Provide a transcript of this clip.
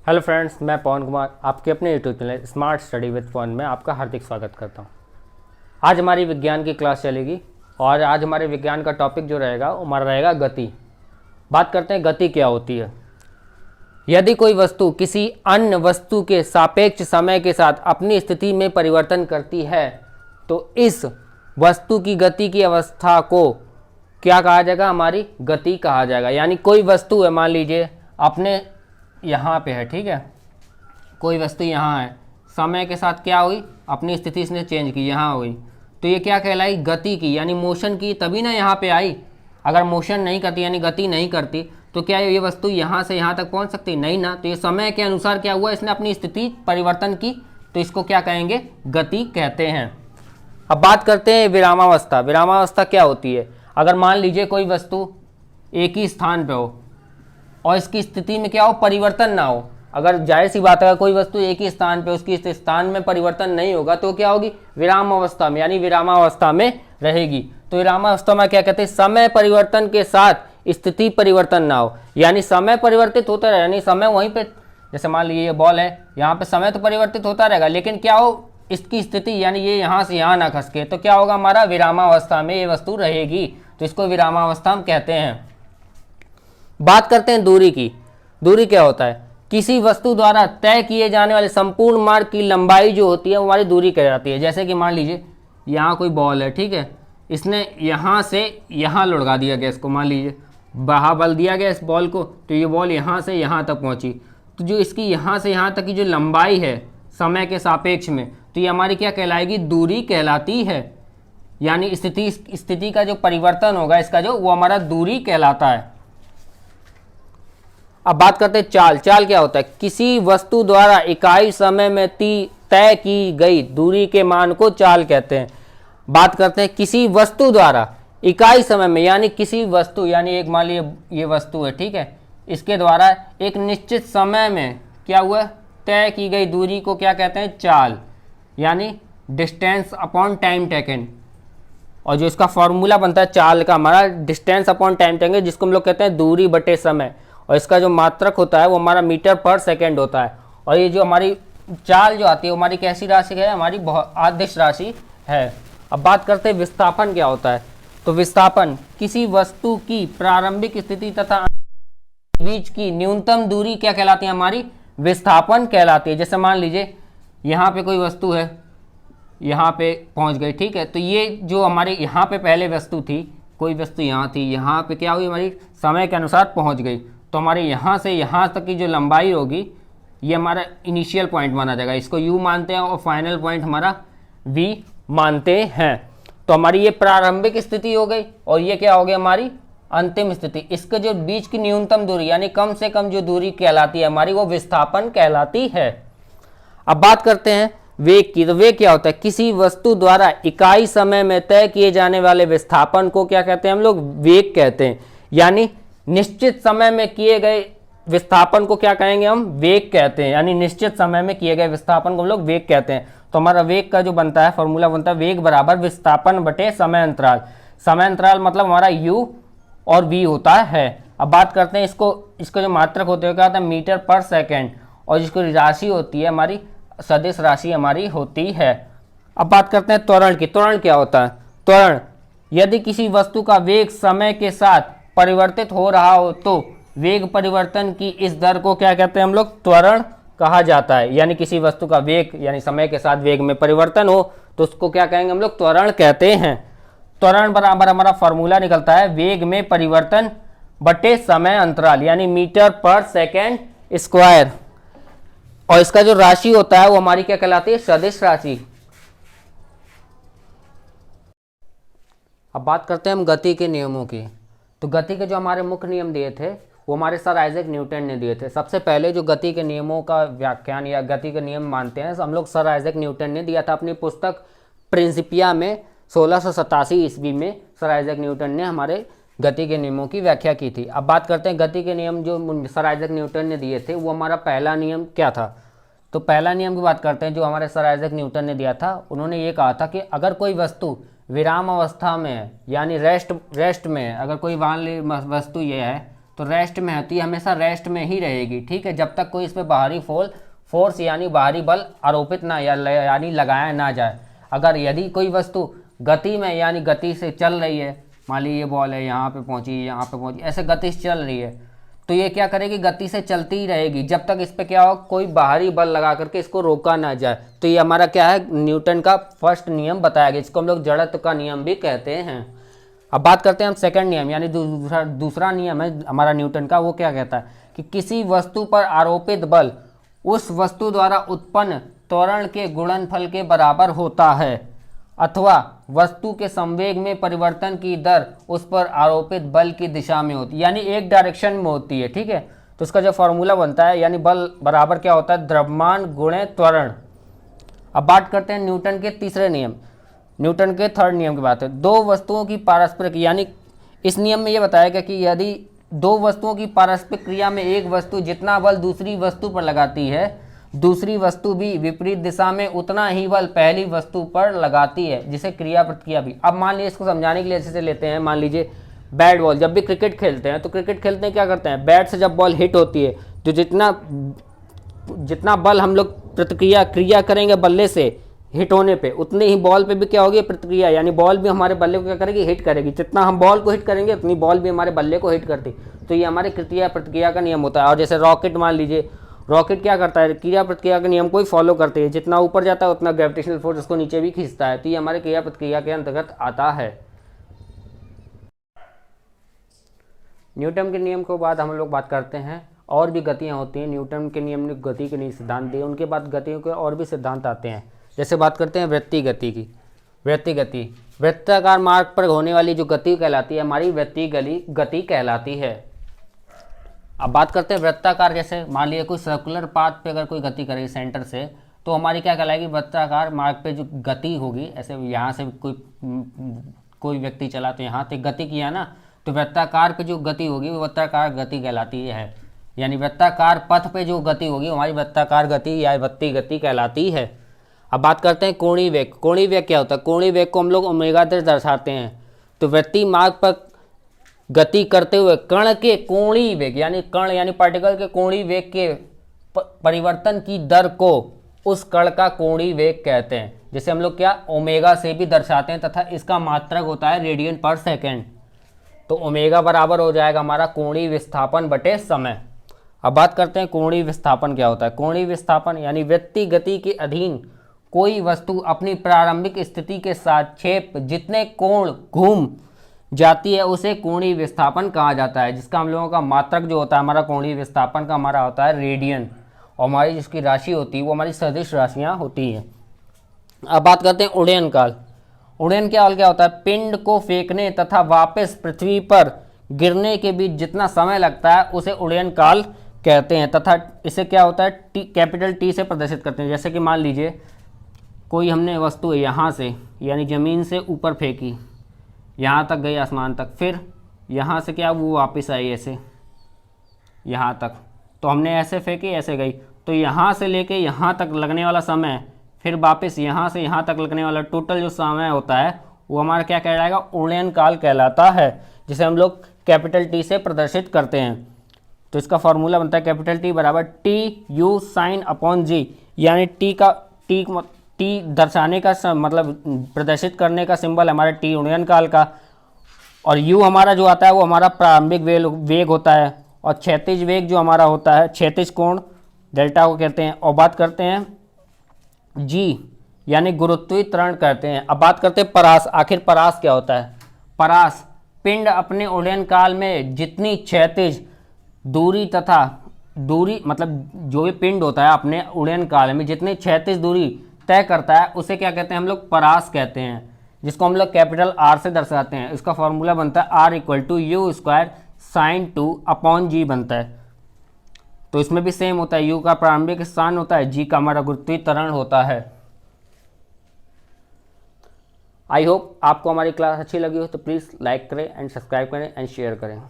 Hello friends, मैं पवन कुमार आपके अपने YouTube channel smart study with Pawan में आपका हार्दिक स्वागत करता हूं। आज हमारी विज्ञान की क्लास चलेगी और आज हमारे विज्ञान का टॉपिक जो रहेगा वो हमारा रहेगा गति। बात करते हैं गति क्या होती है। यदि कोई वस्तु किसी अन्य वस्तु के सापेक्ष समय के साथ अपनी स्थिति में परिवर्तन करती है तो इस वस्तु की गति की अवस्था को क्या कहा जाएगा? हमारी गति कहा जाएगा। यानी कोई वस्तु है, मान लीजिए अपने यहाँ पे है, ठीक है, कोई वस्तु यहाँ है, समय के साथ क्या हुई? अपनी स्थिति इसने चेंज की, यहाँ हुई, तो ये क्या कहलाई? गति की, यानी मोशन की, तभी ना यहाँ पे आई। अगर मोशन नहीं करती यानी गति नहीं करती तो क्या ये वस्तु यहाँ से यहाँ तक पहुँच सकती? नहीं ना। तो ये समय के अनुसार क्या हुआ? इसने अपनी स्थिति परिवर्तन की, तो इसको क्या कहेंगे? गति कहते हैं। अब बात करते हैं विरामावस्था। विरामावस्था क्या होती है? अगर मान लीजिए कोई वस्तु एक ही स्थान पे हो और इसकी स्थिति में क्या हो? परिवर्तन ना हो। अगर जाहिर सी बात है कोई वस्तु एक ही स्थान पे, उसकी स्थान में परिवर्तन नहीं होगा तो क्या होगी? विराम अवस्था में, यानी विरामावस्था में रहेगी। तो विरामावस्था में क्या कहते हैं? समय परिवर्तन के साथ स्थिति परिवर्तन ना हो, यानी समय परिवर्तित होता रहे, यानी समय वहीं पे, जैसे मान लीजिए ये बॉल है, यहाँ पे समय तो परिवर्तित होता रहेगा, लेकिन क्या हो? इसकी स्थिति यानी ये यहाँ से यहाँ ना खसके, तो क्या होगा? हमारा विरामावस्था में ये वस्तु रहेगी, तो इसको विरामावस्था हम कहते हैं। बात करते हैं दूरी की। दूरी क्या होता है? किसी वस्तु द्वारा तय किए जाने वाले संपूर्ण मार्ग की लंबाई जो होती है वो हमारी दूरी कहलाती है। जैसे कि मान लीजिए यहाँ कोई बॉल है, ठीक है, इसने यहाँ से यहाँ लुढ़का दिया गया इसको, मान लीजिए बहा बल दिया गया इस बॉल को, तो ये बॉल यहाँ से यहाँ तक पहुँची, तो जो इसकी यहाँ से यहाँ तक की जो लंबाई है समय के सापेक्ष में, तो ये हमारी क्या कहलाएगी? दूरी कहलाती है। यानी स्थिति का जो परिवर्तन होगा इसका जो, वो हमारा दूरी कहलाता है। अब बात करते हैं चाल। चाल क्या होता है? किसी वस्तु द्वारा इकाई समय में तय की गई दूरी के मान को चाल कहते हैं। बात करते हैं किसी वस्तु द्वारा इकाई समय में, यानी किसी वस्तु, यानी एक मान लीजिए ये वस्तु है, ठीक है, इसके द्वारा एक निश्चित समय में क्या हुआ? तय की गई दूरी को क्या कहते हैं? चाल, यानी डिस्टेंस अपॉन टाइम टेकन। और जो इसका फॉर्मूला बनता है चाल का, हमारा डिस्टेंस अपॉन टाइम टेकन, जिसको हम लोग कहते हैं दूरी बटे समय, और इसका जो मात्रक होता है वो हमारा मीटर पर सेकेंड होता है। और ये जो हमारी चाल जो आती है वो हमारी कैसी राशि है? हमारी बहुत अदिश राशि है। अब बात करते हैं विस्थापन क्या होता है। तो विस्थापन किसी वस्तु की प्रारंभिक स्थिति तथा बीच की न्यूनतम दूरी क्या कहलाती है? हमारी विस्थापन कहलाती है। जैसे मान लीजिए यहाँ पे कोई वस्तु है, यहाँ पे पहुँच गई, ठीक है, तो ये जो हमारे यहाँ पे पहले वस्तु थी, कोई वस्तु यहाँ थी, यहाँ पे क्या हुई? हमारी समय के अनुसार पहुँच गई, तो हमारे यहाँ से यहाँ तक की जो लंबाई होगी ये हमारा इनिशियल पॉइंट माना जाएगा, इसको यू मानते हैं, और फाइनल पॉइंट हमारा वी मानते हैं। तो हमारी ये प्रारंभिक स्थिति हो गई और ये क्या हो गई? हमारी अंतिम स्थिति। इसके जो बीच की न्यूनतम दूरी यानी कम से कम जो दूरी कहलाती है हमारी, वो विस्थापन कहलाती है। अब बात करते हैं वेग की। तो वेग क्या होता है? किसी वस्तु द्वारा इकाई समय में तय किए जाने वाले विस्थापन को क्या कहते हैं? हम लोग वेग कहते हैं। यानी निश्चित समय में किए गए विस्थापन को क्या कहेंगे? हम वेग कहते हैं। यानी निश्चित समय में किए गए विस्थापन को हम लोग वेग कहते हैं। तो हमारा वेग का जो बनता है फॉर्मूला बनता है वेग बराबर विस्थापन बटे समय अंतराल। समय अंतराल मतलब हमारा u और v होता है। अब बात करते हैं इसको जो मात्रक होते हैं क्या होता है? मीटर पर सेकेंड, और जिसको राशि होती है हमारी सदिश राशि हमारी होती है। अब बात करते हैं त्वरण की। त्वरण क्या होता है? त्वरण यदि किसी वस्तु का वेग समय के साथ परिवर्तित हो रहा हो तो वेग परिवर्तन की इस दर को क्या कहते हैं? हम लोग त्वरण कहा जाता है। यानी किसी वस्तु का वेग यानी समय के साथ वेग में परिवर्तन हो तो उसको क्या कहेंगे? हम लोग त्वरण कहते हैं। त्वरण बराबर हमारा फॉर्मूला निकलता है वेग में परिवर्तन बटे समय अंतराल, यानी मीटर पर सेकेंड स्क्वायर, और इसका जो राशि होता है वो हमारी क्या कहलाती है? सदिश राशि। अब बात करते हैं हम गति के नियमों की। तो गति के जो हमारे मुख्य नियम दिए थे वो हमारे सर आइजैक न्यूटन ने दिए थे। सबसे पहले जो गति के नियमों का व्याख्यान या गति के नियम मानते हैं हम लोग सर आइजैक न्यूटन ने दिया था अपनी पुस्तक प्रिंसिपिया में। 1687 ईस्वी में सर आइजैक न्यूटन ने हमारे गति के नियमों की व्याख्या की थी। अब बात करते हैं गति के नियम जो सर आइजैक न्यूटन ने दिए थे वो हमारा पहला नियम क्या था। तो पहला नियम की बात करते हैं जो हमारे सर आइजैक न्यूटन ने दिया था। उन्होंने ये कहा था कि अगर कोई वस्तु विराम अवस्था में है यानी रेस्ट में है, अगर कोई वस्तु ये है तो रेस्ट में होती है, हमेशा रेस्ट में ही रहेगी, ठीक है, जब तक कोई इस पर बाहरी फोर्स यानी बाहरी बल आरोपित ना यानी लगाया ना जाए। अगर यदि कोई वस्तु गति में यानी गति से चल रही है, मान लीजिए ये बॉल है यहाँ पे पहुँची, यहाँ पे पहुँची, ऐसे गति से चल रही है, तो ये क्या करेगी, गति से चलती ही रहेगी जब तक इस पर क्या हो, कोई बाहरी बल लगा करके इसको रोका ना जाए। तो ये हमारा क्या है, न्यूटन का फर्स्ट नियम बताया गया, इसको हम लोग जड़त्व का नियम भी कहते हैं। अब बात करते हैं हम सेकंड नियम, यानी दूसरा नियम है हमारा न्यूटन का। वो क्या कहता है कि किसी वस्तु पर आरोपित बल उस वस्तु द्वारा उत्पन्न त्वरण के गुणनफल के बराबर होता है, अथवा वस्तु के संवेग में परिवर्तन की दर उस पर आरोपित बल की दिशा में होती है, यानी एक डायरेक्शन में होती है, ठीक है। तो उसका जो फॉर्मूला बनता है, यानी बल बराबर क्या होता है, द्रव्यमान गुणे त्वरण। अब बात करते हैं न्यूटन के तीसरे नियम, न्यूटन के थर्ड नियम की बात है। दो वस्तुओं की पारस्परिक, यानी इस नियम में ये बताया गया कि यदि दो वस्तुओं की पारस्परिक क्रिया में एक वस्तु जितना बल दूसरी वस्तु पर लगाती है, दूसरी वस्तु भी विपरीत दिशा में उतना ही बल पहली वस्तु पर लगाती है, जिसे क्रिया प्रतिक्रिया भी। अब मान लीजिए इसको समझाने के लिए अच्छे से लेते हैं, मान लीजिए बैट बॉल, जब भी क्रिकेट खेलते हैं तो क्रिकेट खेलते हैं क्या करते हैं, बैट से जब बॉल हिट होती है तो जितना बल हम लोग क्रिया करेंगे बल्ले से हिट होने पे, उतनी ही बॉल पे भी क्या होगी, प्रतिक्रिया, यानी बॉल भी हमारे बल्ले को क्या करेगी, हिट करेगी। जितना हम बॉल को हिट करेंगे उतनी बॉल भी हमारे बल्ले को हिट करती। तो ये हमारे क्रिया प्रतिक्रिया का नियम होता है। और जैसे रॉकेट मान लीजिए, रॉकेट क्या करता है, क्रिया प्रतिक्रिया के नियम को ही फॉलो करते हैं, जितना ऊपर जाता है उतना ग्रेविटेशनल फोर्स उसको नीचे भी खींचता है। तो ये हमारे क्रिया प्रतिक्रिया के अंतर्गत आता है। न्यूटन के नियम के बाद हम लोग बात करते हैं और भी गतियाँ होती हैं। न्यूटन के नियम ने गति के नहीं सिद्धांत दिए, उनके बाद गतियों के और भी सिद्धांत आते हैं। जैसे बात करते हैं वृत्तीय गति की। वृत्तीय गति वृत्ताकार मार्ग पर होने वाली जो गति कहलाती है, हमारी वृत्तीय गति कहलाती है। अब बात करते हैं वृत्ताकार, जैसे मान लिया कोई सर्कुलर पाथ पे अगर कोई गति करेगी सेंटर से, तो हमारी क्या कहलाएगी, वृत्ताकार मार्ग पे जो गति होगी, ऐसे यहाँ से कोई व्यक्ति चला तो यहाँ से गति किया ना, तो वृत्ताकार पे जो गति होगी वो वृत्ताकार गति कहलाती है। यानी वृत्ताकार पथ पे जो गति होगी हमारी वृत्ताकार गति या वृत्तीय गति कहलाती है। अब बात करते हैं कोणीय वेग। कोणीय वेग क्या होता है, कोणीय वेग को हम लोग ओमेगा से दर्शाते हैं। तो वृत्तीय मार्ग पर गति करते हुए कण के कोणीय वेग, यानी कण यानी पार्टिकल के कोणीय वेग के परिवर्तन की दर को उस कण का कोणीय वेग कहते हैं, जिसे हम लोग क्या ओमेगा से भी दर्शाते हैं, तथा इसका मात्रक होता है रेडियन पर सेकेंड। तो ओमेगा बराबर हो जाएगा हमारा कोणीय विस्थापन बटे समय। अब बात करते हैं कोणीय विस्थापन क्या होता है। कोणीय विस्थापन यानी वृत्तीय गति के अधीन कोई वस्तु अपनी प्रारंभिक स्थिति के सापेक्ष जितने कोण घूम जाती है उसे कोणीय विस्थापन कहा जाता है, जिसका हम लोगों का मात्रक जो होता है हमारा कोणीय विस्थापन का हमारा होता है रेडियन, और हमारी जिसकी राशि होती है वो हमारी सदिश राशियाँ होती हैं। अब बात करते हैं उड्डयन काल। उड्डयन काल क्या होता है, पिंड को फेंकने तथा वापस पृथ्वी पर गिरने के बीच जितना समय लगता है उसे उड्डयन काल कहते हैं, तथा इसे क्या होता है कैपिटल टी से प्रदर्शित करते हैं। जैसे कि मान लीजिए कोई हमने वस्तु यहाँ से यानी ज़मीन से ऊपर फेंकी, यहाँ तक गई आसमान तक, फिर यहाँ से क्या वो वापस आई ऐसे यहाँ तक, तो हमने ऐसे फेंकी ऐसे गई, तो यहाँ से लेके यहाँ तक लगने वाला समय, फिर वापस यहाँ से यहाँ तक लगने वाला टोटल जो समय होता है वो हमारा क्या कहलाएगा, उड्डयन काल कहलाता है, जिसे हम लोग कैपिटल टी से प्रदर्शित करते हैं। तो इसका फॉर्मूला बनता है कैपिटल टी बराबर टी यू साइन अपॉन जी, यानी टी दर्शाने का मतलब प्रदर्शित करने का सिंबल हमारा टी उड्डयन काल का, और यू हमारा जो आता है वो हमारा प्रारंभिक वेग होता है, और क्षैतिज वेग जो हमारा होता है क्षैतिज कोण डेल्टा को कहते हैं। और बात करते हैं जी यानी गुरुत्वीय त्वरण कहते हैं। अब बात करते हैं परास। आखिर परास क्या होता है। परास पिंड अपने उड्डयन काल में जितनी क्षैतिज दूरी तथा दूरी मतलब जो भी पिंड होता है अपने उड्डयन काल में जितनी क्षैतिज दूरी तय करता है उसे क्या कहते हैं हम लोग परास कहते हैं, जिसको हम लोग कैपिटल आर से दर्शाते हैं। इसका फॉर्मूला बनता है R equal to U square sine 2 upon G बनता है। तो इसमें भी सेम होता है, यू का प्रारंभिक स्थान होता है, जी का हमारा गुरुत्वीय त्वरण होता है। आई होप आपको हमारी क्लास अच्छी लगी हो तो प्लीज़ लाइक करें एंड सब्सक्राइब करें एंड शेयर करें।